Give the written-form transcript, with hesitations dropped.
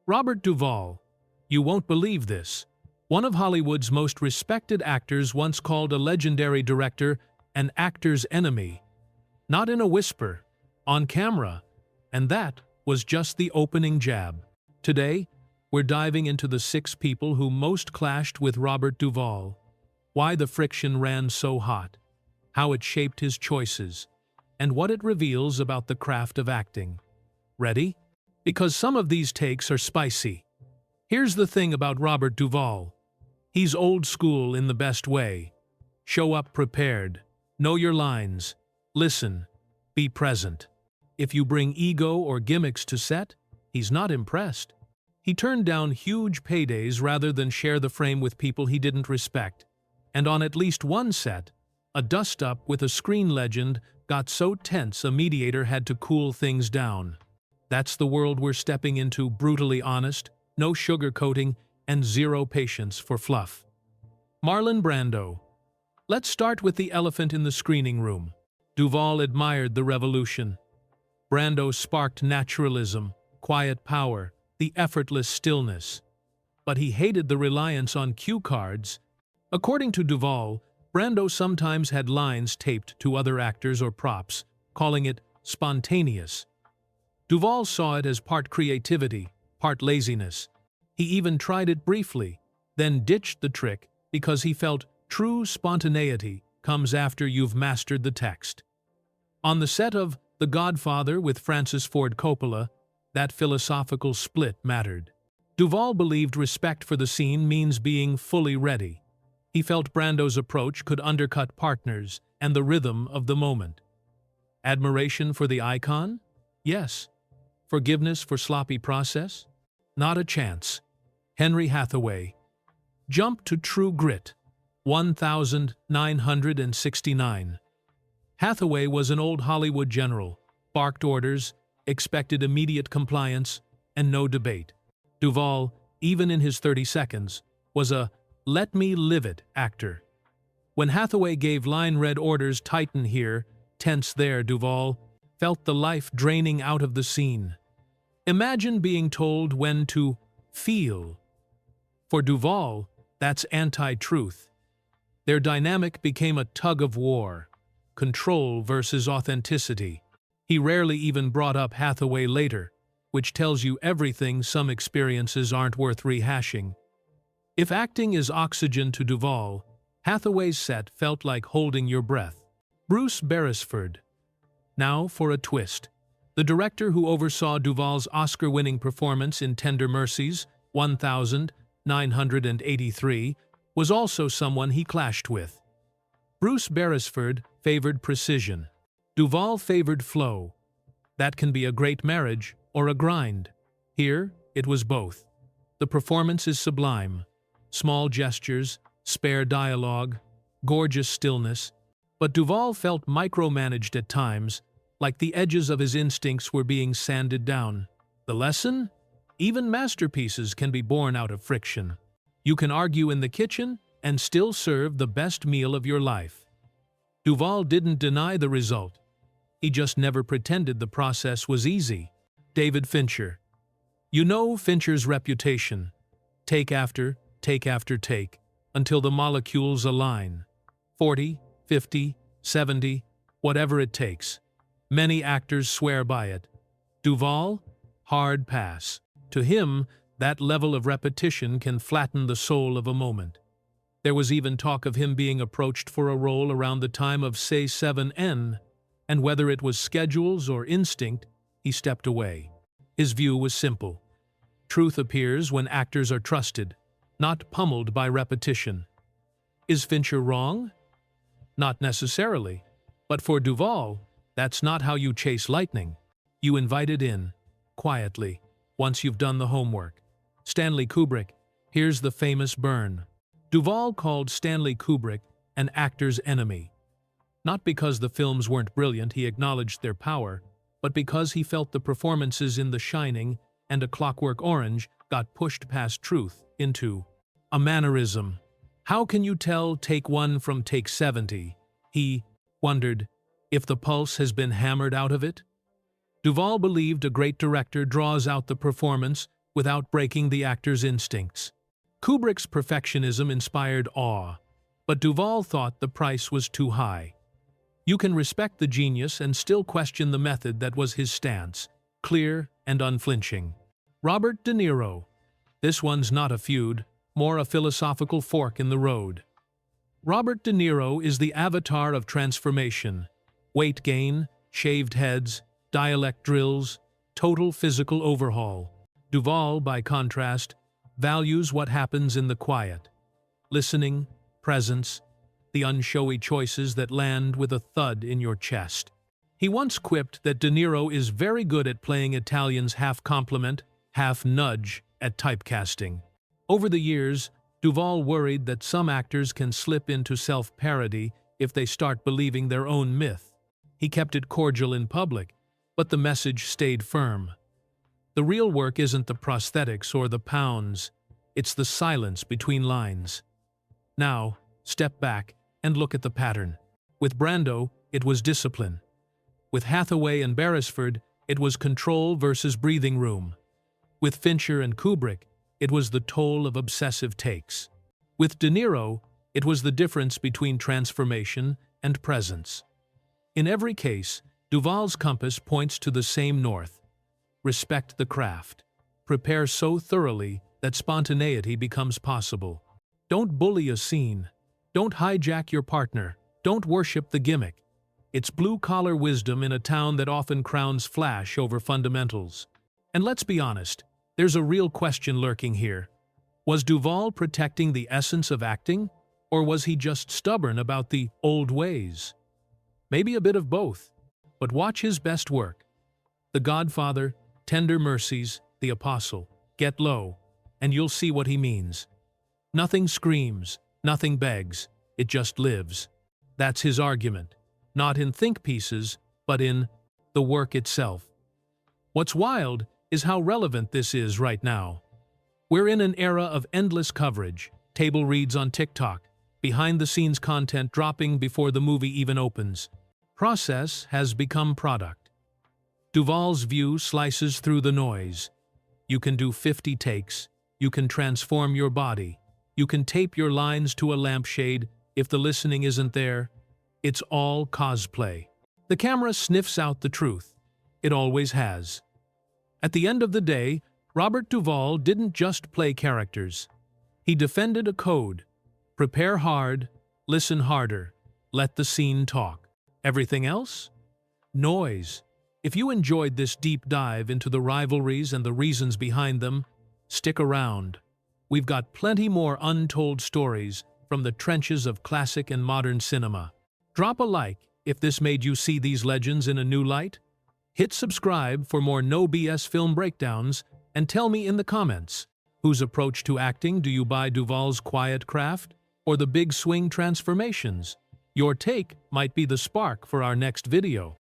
Robert Duvall. You won't believe this. One of Hollywood's most respected actors once called a legendary director an actor's enemy. Not in a whisper, on camera. And that was just the opening jab. Today, we're diving into the 6 people who most clashed with Robert Duvall. Why the friction ran so hot, how it shaped his choices, and what it reveals about the craft of acting. Ready? Because some of these takes are spicy. Here's the thing about Robert Duvall. He's old school in the best way. Show up prepared. Know your lines. Listen. Be present. If you bring ego or gimmicks to set, he's not impressed. He turned down huge paydays rather than share the frame with people he didn't respect. And on at least one set, a dust-up with a screen legend got so tense a mediator had to cool things down. That's the world we're stepping into, brutally honest, no sugarcoating, and zero patience for fluff. Marlon Brando. Let's start with the elephant in the screening room. Duvall admired the revolution. Brando sparked naturalism, quiet power, the effortless stillness. But he hated the reliance on cue cards. According to Duvall, Brando sometimes had lines taped to other actors or props, calling it spontaneous. Duvall saw it as part creativity, part laziness. He even tried it briefly, then ditched the trick because he felt true spontaneity comes after you've mastered the text. On the set of The Godfather with Francis Ford Coppola, that philosophical split mattered. Duvall believed respect for the scene means being fully ready. He felt Brando's approach could undercut partners and the rhythm of the moment. Admiration for the icon? Yes. Forgiveness for sloppy process? Not a chance. Henry Hathaway. Jump to True Grit. 1969. Hathaway was an old Hollywood general, barked orders, expected immediate compliance, and no debate. Duvall, even in his 30 seconds, was a let-me-live-it actor. When Hathaway gave line-read orders, tighten here, tense there, Duvall felt the life draining out of the scene. Imagine being told when to feel. For Duvall, that's anti-truth. Their dynamic became a tug-of-war, control versus authenticity. He rarely even brought up Hathaway later, which tells you everything. Some experiences aren't worth rehashing. If acting is oxygen to Duvall, Hathaway's set felt like holding your breath. Bruce Beresford. Now for a twist. The director who oversaw Duvall's Oscar-winning performance in Tender Mercies, 1983, was also someone he clashed with. Bruce Beresford favored precision. Duvall favored flow. That can be a great marriage or a grind. Here, it was both. The performance is sublime. Small gestures, spare dialogue, gorgeous stillness. But Duvall felt micromanaged at times, like the edges of his instincts were being sanded down. The lesson? Even masterpieces can be born out of friction. You can argue in the kitchen and still serve the best meal of your life. Duvall didn't deny the result. He just never pretended the process was easy. David Fincher. You know Fincher's reputation. Take after take, until the molecules align. 40, 50, 70, whatever it takes. Many actors swear by it. Duvall? Hard pass. To him, that level of repetition can flatten the soul of a moment. There was even talk of him being approached for a role around the time of Say 7N, and whether it was schedules or instinct, he stepped away. His view was simple. Truth appears when actors are trusted, not pummeled by repetition. Is Fincher wrong? Not necessarily. But for Duvall, that's not how you chase lightning. You invite it in, quietly, once you've done the homework. Stanley Kubrick. Here's the famous burn. Duvall called Stanley Kubrick an actor's enemy. Not because the films weren't brilliant, he acknowledged their power, but because he felt the performances in The Shining and A Clockwork Orange got pushed past truth into a mannerism. How can you tell take 1 from take 70? He wondered if the pulse has been hammered out of it. Duvall believed a great director draws out the performance without breaking the actor's instincts. Kubrick's perfectionism inspired awe, but Duvall thought the price was too high. You can respect the genius and still question the method that was his stance, clear and unflinching. Robert De Niro. This one's not a feud, more a philosophical fork in the road. Robert De Niro is the avatar of transformation. Weight gain, shaved heads, dialect drills, total physical overhaul. Duvall, by contrast, values what happens in the quiet. Listening, presence, the unshowy choices that land with a thud in your chest. He once quipped that De Niro is very good at playing Italians half-compliment, half-nudge at typecasting. Over the years, Duvall worried that some actors can slip into self-parody if they start believing their own myth. He kept it cordial in public, but the message stayed firm. The real work isn't the prosthetics or the pounds, it's the silence between lines. Now, step back and look at the pattern. With Brando, it was discipline. With Hathaway and Beresford, it was control versus breathing room. With Fincher and Kubrick, it was the toll of obsessive takes. With De Niro, it was the difference between transformation and presence. In every case, Duvall's compass points to the same north. Respect the craft. Prepare so thoroughly that spontaneity becomes possible. Don't bully a scene. Don't hijack your partner. Don't worship the gimmick. It's blue-collar wisdom in a town that often crowns flash over fundamentals. And let's be honest, there's a real question lurking here. Was Duvall protecting the essence of acting, or was he just stubborn about the old ways? Maybe a bit of both. But watch his best work. The Godfather, Tender Mercies, The Apostle, Get Low, and you'll see what he means. Nothing screams, nothing begs, it just lives. That's his argument, not in think pieces, but in the work itself. What's wild is how relevant this is right now. We're in an era of endless coverage, table reads on TikTok, behind-the-scenes content dropping before the movie even opens. Process has become product. Duvall's view slices through the noise. You can do 50 takes. You can transform your body. You can tape your lines to a lampshade. If the listening isn't there, it's all cosplay. The camera sniffs out the truth. It always has. At the end of the day, Robert Duvall didn't just play characters. He defended a code. Prepare hard, listen harder, let the scene talk. Everything else? Noise. If you enjoyed this deep dive into the rivalries and the reasons behind them, stick around. We've got plenty more untold stories from the trenches of classic and modern cinema. Drop a like if this made you see these legends in a new light. Hit subscribe for more no BS film breakdowns, and tell me in the comments, whose approach to acting do you buy, Duvall's quiet craft or the big swing transformations? Your take might be the spark for our next video.